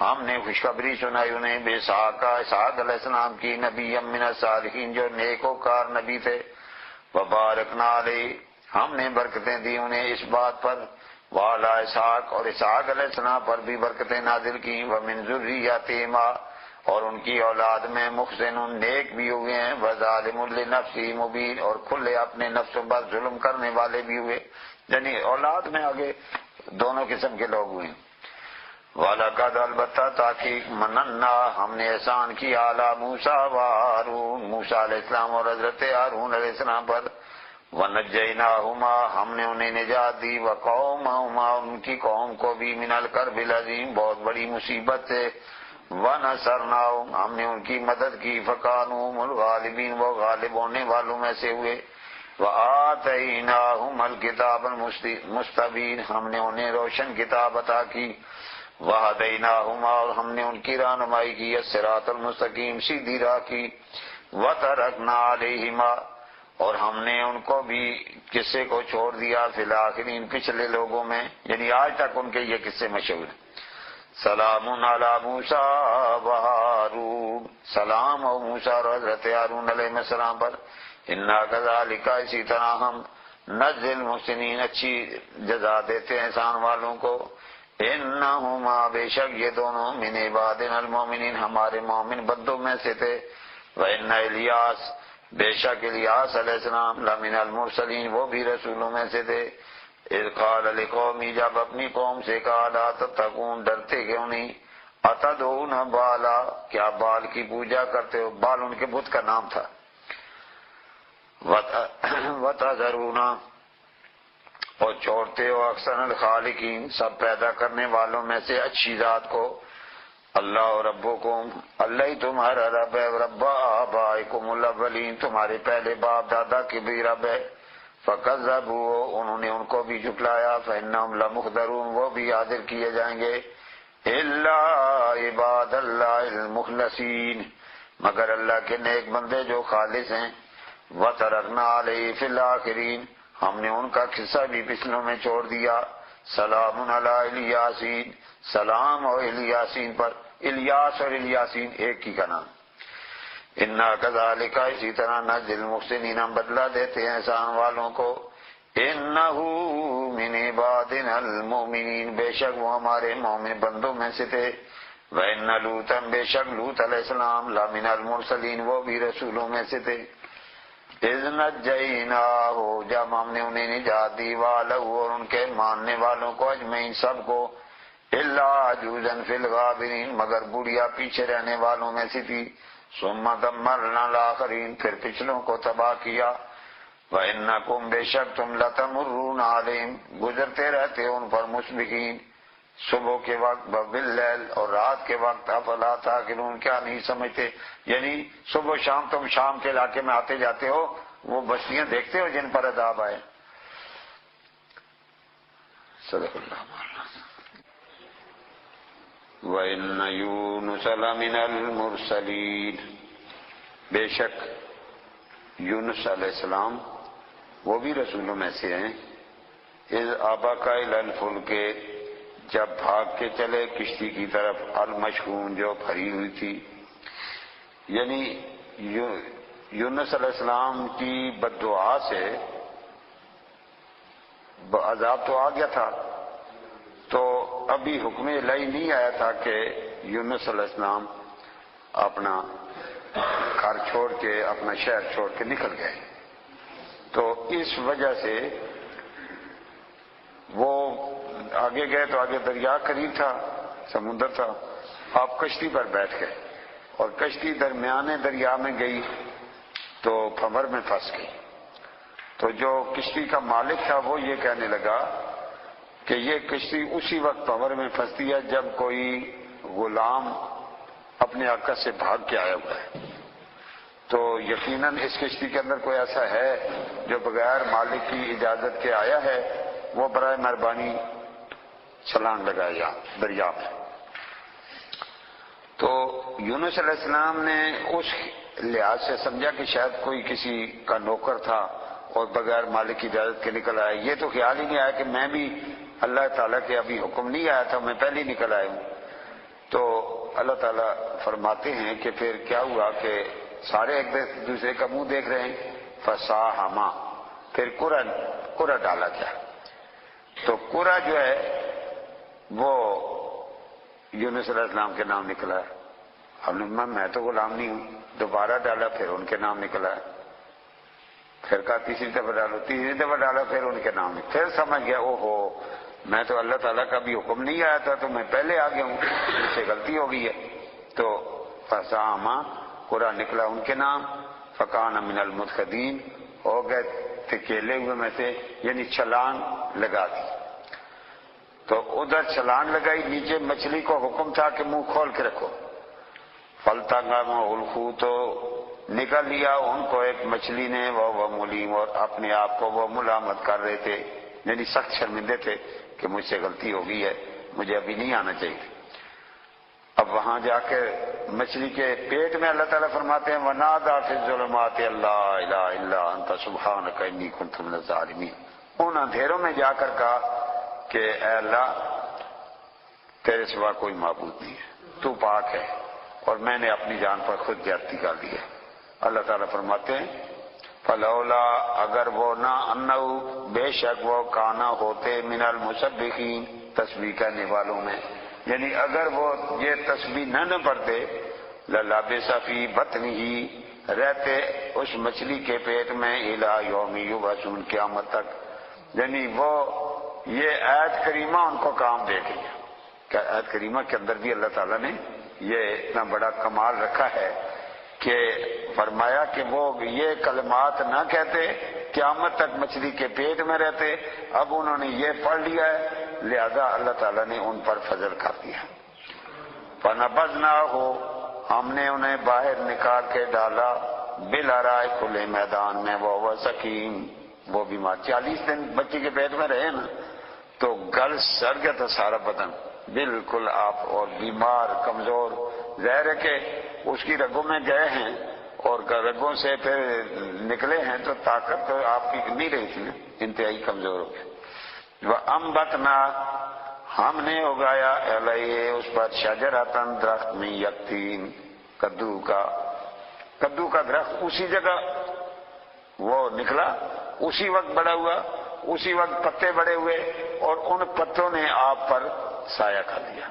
ہم نے خوشخبری سنائی انہیں باسحاق، اسحاق علیہ السلام کی، نبی من الصالحین، جو نیک وکار نبی تھے، وبارکنا علیہ، ہم نے برکتیں دی انہیں اس بات پر، وعلی اسحاق، اور اسحاق علیہ السلام پر بھی برکتیں نازل کی، ومن ذریتہما، اور ان کی اولاد میں محسن، نیک بھی ہوئے ہیں، وظالم لنفسہ مبین، اور کھلے اپنے نفسوں پر ظلم کرنے والے بھی ہوئے، یعنی اولاد میں آگے دونوں قسم کے لوگ ہوئے ہیں۔ وَلَقَدْ، البتہ تحقیق، مننا، ہم نے احسان کیا، علی موسیٰ و ہارون، موسیٰ علیہ السلام اور حضرت ہارون علیہ السلام پر، وَنَجَّيْنَاهُمَا، ہم نے انہیں نجات دی، وَقَوْمَهُمَا، ان کی قوم کو بھی، من الکرب العظیم، بہت بڑی مصیبت سے، وَنَصَرْنَاهُمْ، ہم نے ان کی مدد کی، فَكَانُوا هُمُ الْغَالِبِينَ، وہ غالب ہونے والوں میں سے ہوئے، وَآتَيْنَاهُمَ الْكِتَابَ الْمُسْتَبِينَ، ہم نے انہیں روشن کتاب عطا کی، وَهَدَيْنَاهُمَا، اور ہم نے ان کی رہنمائی کی، الصراط المستقیم، سیدھی راہ کی، وَتَرَكْنَا عَلَيْهِمَا، اور ہم نے ان کو بھی قصے کو چھوڑ دیا، فی الآخرین، پچھلے لوگوں میں، یعنی آج تک ان کے یہ قصے مشہور ہیں۔ سلام علی موسیٰ و ہارون، سلام ہو موسیٰ اور حضرت ہارون علیہ السلام پر، انا کذالک، اسی طرح ہم، نجزی المحسنین، اچھی جزا دیتے ہیں احسان والوں کو، انہما، بے شک یہ دونوں، من عبادنا المومنین، ہمارے مومن بندوں میں سے تھے، وَإِنَّ الیاس، بے شک الیاس علیہ السلام، لمن المرسلین، وہ بھی رسولوں میں سے تھے، اذ قال لقومی، جب اپنی قوم سے کہا، لا تتقون، ڈرتے کیوں نہیں، اتدعون بالا، کیا بال کی پوجا کرتے ہو، بال ان کے بت کا نام تھا، وتذرون، اور چھوڑتے ہو، احسن الخالقین، سب پیدا کرنے والوں میں سے اچھی ذات کو، اللہ ربکم، اللہ ہی تمہارا رب ہے، رب آبائکم الاولین، تمہارے پہلے باپ دادا کی بھی رب ہے۔ فکذبوا، انہوں نے ان کو بھی جھٹلایا، فإنہم لمحضرون، وہ بھی حاضر کیے جائیں گے، الا عباد اللہ المخلصین، مگر اللہ کے نیک بندے جو خالص ہیں۔ وَتَرَكْنَا عَلَيْهِ فِي الْآخِرِينَ، ہم نے ان کا قصہ بھی پچھلوں میں چھوڑ دیا۔ سلام علی الیاسین، سلام اور الیاسین پر، الیاس اور الیاسین ایک ہی کا نام۔ انا کذالک، اسی طرح نجزی المحسنین، ہم بدلہ دیتے ہیں احسان والوں کو۔ انہ من عبادنا المؤمنین، بے شک وہ ہمارے مومن بندوں میں سے تھے۔ وَإِنَّ لُوطًا، بے شک لوط علیہ السلام، لَمِنَ الْمُرْسَلِينَ، وہ بھی رسولوں میں سے تھے۔ اِذْ نَجَّيْنَاهُ، جب ہم نے انہیں نجات دی، وَأَهْلَهُ، اور ان کے ماننے والوں کو، اجمعین سب کو، إِلَّا عَجُوزًا فِي الْغَابِرِينَ، مگر بڑھیا پیچھے رہنے والوں میں سے تھی۔ ثُمَّ دَمَّرْنَا الْآخَرِينَ، پھر پچھلوں کو تباہ کیا۔ وَإِنَّكُمْ، بے شک تم لَتَمُرُّونَ عَلَيْهِمْ، گزرتے رہتے ان پر مصبحین، صبح کے وقت، باللیل، اور رات کے وقت، افلا تعقلون، کیا نہیں سمجھتے؟ یعنی صبح شام تم شام کے علاقے میں آتے جاتے ہو، وہ بستیاں دیکھتے ہو جن پر عذاب آئے۔ صدق اللہ مولانا۔ وَإِنَّ يُونُسَ لَمِنَ الْمُرْسَلِينَ، بے شک یونس علیہ السلام وہ بھی رسولوں میں سے ہیں۔ اذ آبَقَ إِلَى الْفُلْكِ، جب بھاگ کے چلے کشتی کی طرف، المشحون، جو بھری ہوئی تھی۔ یعنی یونس علیہ السلام کی بد دعا سے عذاب تو آ گیا تھا، تو ابھی حکم الہی نہیں آیا تھا کہ یونس علیہ السلام اپنا گھر چھوڑ کے، اپنا شہر چھوڑ کے نکل گئے۔ تو اس وجہ سے وہ آگے گئے تو آگے دریا قریب تھا، سمندر تھا، آپ کشتی پر بیٹھ گئے، اور کشتی درمیانے دریا میں گئی تو بھنور میں پھنس گئی۔ تو جو کشتی کا مالک تھا وہ یہ کہنے لگا کہ یہ کشتی اسی وقت بھنور میں پھنستی ہے جب کوئی غلام اپنے آقا سے بھاگ کے آیا ہوا ہے، تو یقیناً اس کشتی کے اندر کوئی ایسا ہے جو بغیر مالک کی اجازت کے آیا ہے، وہ برائے مہربانی چھلانگ لگائے دریا میں۔ تو یونس علیہ السلام نے اس لحاظ سے سمجھا کہ شاید کوئی کسی کا نوکر تھا اور بغیر مالک کی اجازت کے نکل آیا۔ یہ تو خیال ہی نہیں آیا کہ میں بھی اللہ تعالیٰ کے ابھی حکم نہیں آیا تھا، میں پہلے ہی نکل آیا ہوں۔ تو اللہ تعالیٰ فرماتے ہیں کہ پھر کیا ہوا کہ سارے ایک دوسرے کا منہ دیکھ رہے ہیں، فساہما، پھر قرہ ڈالا گیا۔ تو قرہ جو ہے وہ یونس علیہ السلام کے نام نکلا ہے۔ ہم نے میں تو غلام نہیں ہوں، دوبارہ ڈالا، پھر ان کے نام نکلا ہے، پھر کہا تیسری دفعہ ڈالو، تیسری دفعہ ڈالا، پھر ان کے نام نکلا، پھر سمجھ گیا اوہو میں تو اللہ تعالیٰ کا بھی حکم نہیں آیا تھا، تو میں پہلے آ گیا ہوں، مجھ سے غلطی ہو گئی ہے۔ تو فساہما، قرہ نکلا ان کے نام، فکان من المدحضین، ہو گئے تھے کیلے ہوئے میں سے، یعنی چھلانگ لگا دی۔ تو ادھر چھلانگ لگائی، نیچے مچھلی کو حکم تھا کہ منہ کھول کے رکھو۔ فَالْتَقَمَهُ الْحُوتُ، نکل لیا ان کو ایک مچھلی نے، وہ ملیم، اور اپنے آپ کو وہ ملامت کر رہے تھے، یعنی سخت شرمندے تھے کہ مجھ سے غلطی ہو گئی ہے، مجھے ابھی نہیں آنا چاہیے۔ اب وہاں جا کے مچھلی کے پیٹ میں اللہ تعالیٰ فرماتے ہیں وَنَادَى فِي الظُّلُمَاتِ اللَّا إِلَٰهَ إِلَّا أَنْتَ سُبْحَانَكَ إِنِّي كُنتُ مِنَ الظَّالِمِينَ، ان اندھیروں میں جا کر کہا کہ اے اللہ تیرے سوا کوئی معبود نہیں ہے، تو پاک ہے، اور میں نے اپنی جان پر خود زیادتی کر لی ہے۔ اللہ تعالیٰ فرماتے ہیں فلولا، اگر وہ نہ، انہو، بے شک وہ، کانا ہوتے، من المسبحین، تسبیح کرنے والوں میں، یعنی اگر وہ یہ تسبیح نہ پڑھتے، للبث فی بطنہ، رہتے اس مچھلی کے پیٹ میں، الی یوم یبعثون، قیامت تک۔ یعنی وہ یہ آیت کریمہ ان کو کام دے گئی ہے کہ آیت کریمہ کے اندر بھی اللہ تعالیٰ نے یہ اتنا بڑا کمال رکھا ہے کہ فرمایا کہ وہ یہ کلمات نہ کہتے، قیامت تک مچھلی کے پیٹ میں رہتے، اب انہوں نے یہ پڑھ لیا ہے، لہذا اللہ تعالیٰ نے ان پر فضل کر دیا۔ فنبذناہ، ہم نے انہیں باہر نکال کے ڈالا، بالارائے، کھلے میدان میں، وہ سقیم، وہ بیمار 40 دن بچی کے پیٹ میں رہے نا، تو گل سڑ گیا تھا سارا بدن بالکل آپ، اور بیمار کمزور، ظاہر ہے کہ اس کی رگوں میں گئے ہیں اور رگوں سے پھر نکلے ہیں تو طاقت تو آپ کی نہیں رہی تھی نا، انتہائی کمزور ہو گئے۔ وَأَنبَتْنَا، ہم نے اگایا علیہ، اس پر، شجرۃ، درخت، میں یقطین، کدو کا درخت، اسی جگہ وہ نکلا، اسی وقت بڑا ہوا، اسی وقت پتے بڑے ہوئے، اور ان پتوں نے آپ پر سایہ کر دیا۔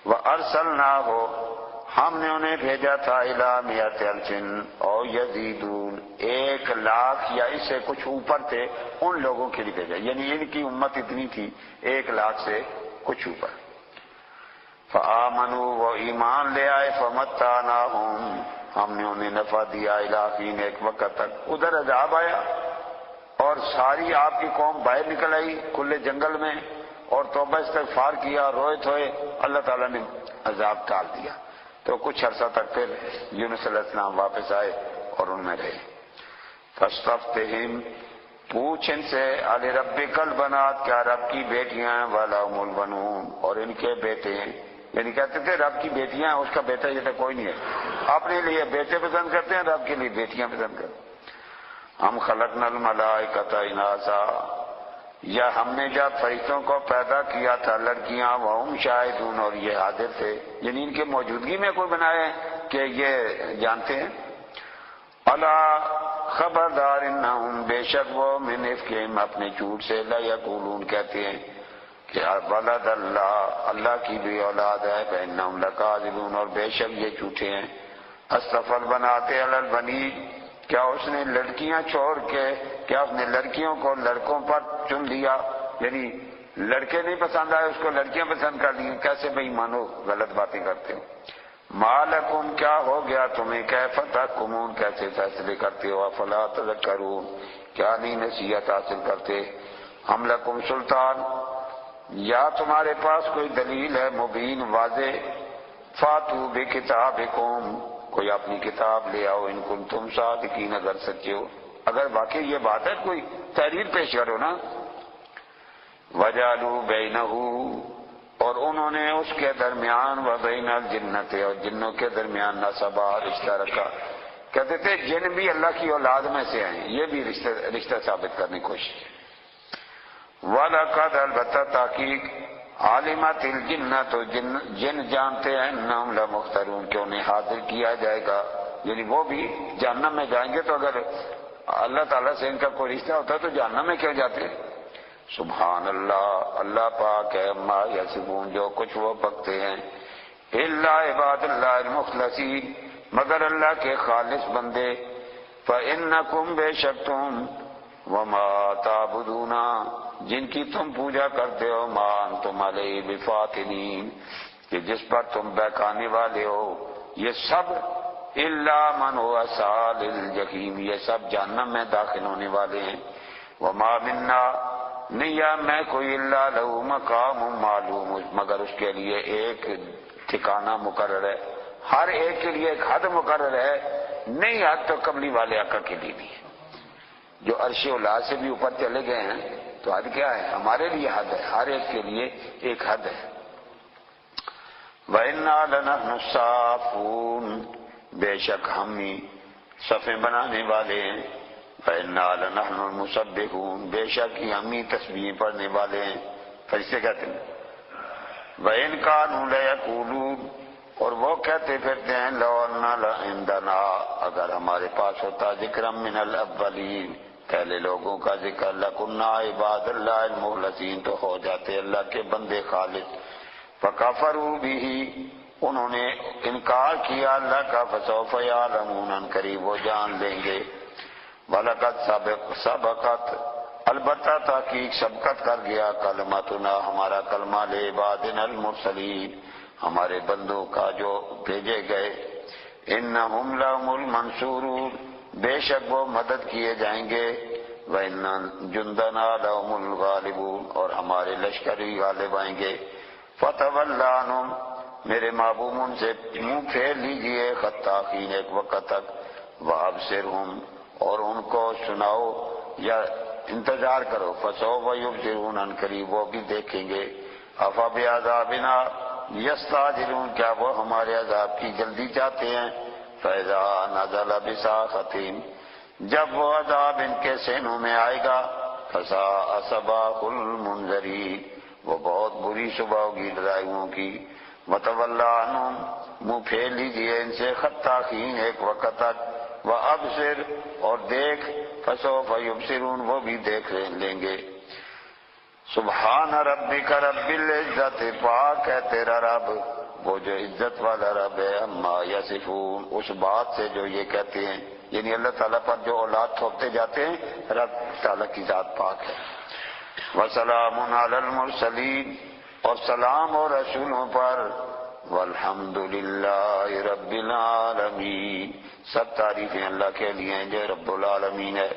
وَأَرْسَلْنَاهُ، ہم نے انہیں بھیجا تھا، إِلَىٰ مِائَةِ أَلْفٍ أَوْ يَزِيدُونَ، 1,00,000 یا اس سے کچھ اوپر تھے، ان لوگوں کے لیے بھیجا، یعنی ان کی امت اتنی تھی 1,00,000 سے کچھ اوپر۔ فآمنوا، وہ ایمان لے آئے، فمتعناہم، ہم نے انہیں نفع دیا، الی حین، ایک وقت تک۔ ادھر عذاب آیا اور ساری آپ کی قوم باہر نکل آئی کھلے جنگل میں، اور توبہ استغفار کیا، روئے تھوئے، اللہ تعالیٰ نے عذاب ٹال دیا، تو کچھ عرصہ تک پھر یونس علیہ السلام واپس آئے اور ان میں رہے۔ فاستفتہم، پوچھ ان سے، الربک البنات، کیا رب کی بیٹیاں ہیں، ولہم البنون، اور ان کے بیٹے ہیں، یعنی کہتے تھے رب کی بیٹیاں ہیں، اس کا بیٹا یہ کوئی نہیں ہے، اپنے لیے بیٹے پسند کرتے ہیں، رب کے لیے بیٹیاں پسند کرتے ہیں۔ ہم خلقنا الملائکۃ اناثا، یا ہم نے جب فرشتوں کو پیدا کیا تھا لڑکیاں، وہم شاہدون، اور یہ حاضر تھے، یعنی ان کے موجودگی میں کوئی بنائے کہ یہ جانتے ہیں۔ الا، خبردار، انہم، بے شک وہ، من افکہم، اپنے جھوٹ سے، لا یقولون، کہتے ہیں کہ ولد اللہ، اللہ کی بھی اولاد ہے، فإنہم لکاذبون، اور بے شک یہ جھوٹے ہیں۔ اصطفى البنات علی البنین، کیا اس نے لڑکیاں چھوڑ کے، کیا اس نے لڑکیوں کو لڑکوں پر چن لیا، یعنی لڑکے نہیں پسند آئے اس کو لڑکیاں پسند کر لی، کیسے بھئی مانو، غلط باتیں کرتے ہو۔ ما لکم، کیا ہو گیا تمہیں، کیف تحکمون، کیسے فیصلے کرتے ہو، افلا تذکرون، کیا نہیں نصیحت حاصل کرتے۔ ہم لکم سلطان، یا تمہارے پاس کوئی دلیل ہے مبین واضح، فاتو بکتابکم، کوئی اپنی کتاب لے آؤ، ان کنتم صادقین، اگر سچے ہو، اگر واقعی یہ بات ہے کوئی تحریر پیش کرو نا۔ وجعلوا بینہ، اور انہوں نے اس کے درمیان، وبین الجنۃ، اور جنوں کے درمیان، نسبا، رشتہ رکھا، کہتے تھے جن بھی اللہ کی اولاد میں سے ہیں، یہ بھی رشتہ ثابت کرنے کی کوشش کی۔ وَلَقَدْ، البتہ تحقیق، عالمت الجنۃ، جن جانتے ہیں، انہم لمحضرون، کہ انہیں حاضر کیا جائے گا، یعنی وہ بھی جہنم میں جائیں گے، تو اگر اللہ تعالیٰ سے ان کا کوئی رشتہ ہوتا تو جہنم میں کیوں جاتے؟ سبحان اللہ، اللہ پاک ہے، ما یصفون، جو کچھ وہ بکتے ہیں، الا عباد اللہ المخلصین، مگر اللہ کے خالص بندے، فإنکم، بے شک تم، وما تعبدون، جن کی تم پوجا کرتے ہو، ما انتم علیہ بفاتنین، کہ جس پر تم بہکانے والے ہو، یہ سب، الا من هو صال الجحیم، یہ سب جہنم میں داخل ہونے والے ہیں۔ وما منا، نہیں یا میں کوئی، الا له مقام معلوم، مگر اس کے لیے ایک ٹھکانہ مقرر ہے، ہر ایک کے لیے ایک حد مقرر ہے، نہیں حد تو قبلی والے آقا کے لیے بھی ہے، جو عرش اولا سے بھی اوپر چلے گئے ہیں، تو حد کیا ہے، ہمارے لیے حد ہے، ہر ایک کے لیے ایک حد ہے۔ وَإِنَّا لَنَحْنُ الصَّافُونَ، بے شک ہم ہی صفیں بنانے والے ہیں، وَإِنَّا لَنَحْنُ الْمُسَبِّحُونَ، بے شک ہی ہم ہی تسبیح پڑھنے والے ہیں، فرشتے کہتے ہیں۔ وَإِنْ كَانُوا لَيَقُولُونَ، اور وہ کہتے پھرتے ہیں، لَوْ أَنَّ عِنْدَنَا، اگر ہمارے پاس ہوتا، ذِكْرًا مِّنَ الْأَوَّلِينَ، پہلے لوگوں کا ذکر، لَكُنَّا عِبَادَ اللَّهِ الْمُخْلَصِينَ، تو ہو جاتے اللہ کے بندے خالص۔ فَكَفَرُوا بِهِ، انہوں نے انکار کیا اللہ کا، فَسَوْفَ يَعْلَمُونَ، ان قریب وہ جان لیں گے۔ وَلَقَدْ سَبَقَتْ، البتہ تحقیق سبقت کر گیا، کلمتنا، ہمارا کلمہ، لعبادنا المرسلین، ہمارے بندوں کا جو بھیجے گئے، انہم لہم المنصورون، بے شک وہ مدد کیے جائیں گے، وَإِنَّ جُنْدَنَا لَهُمُ الْغَالِبُونَ، اور ہمارے لشکر ہی غالب آئیں گے۔ فتولی عنہم، میرے محبوب ان سے منہ پھیر لیجئے خطاخین ایک وقت تک، وابصرہم، اور ان کو سناؤ یا انتظار کرو، فسوف یبصرون، ان قریب وہ بھی دیکھیں گے، افبعذابنا یستعجلون، کیا وہ ہمارے عذاب کی جلدی چاہتے ہیں، فاذا نزل بساختہم، جب وہ عذاب ان کے سینوں میں آئے گا، فساء صباح المنذرین، وہ بہت بری صبح ہوگی ڈرائیوں کی، وتولی عنہم، منہ پھیر لیجئے ان سے خطاخین ایک وقت تک، وابصر، اور دیکھ، فسوف یبصرون، وہ بھی دیکھ لیں گے۔ سبحان ربک رب العزت، پاک ہے تیرا رب، وہ جو عزت والا رب ہے، اما یصفون، اس بات سے جو یہ کہتے ہیں، یعنی اللہ تعالیٰ پر جو اولاد تھوپتے جاتے ہیں، رب تعالیٰ کی ذات پاک ہے۔ وسلام علی المرسلین، اور سلام اور رسولوں پر، والحمد للہ رب العالمین، سب تعریفیں اللہ کے لیے ہیں جو رب العالمین ہے۔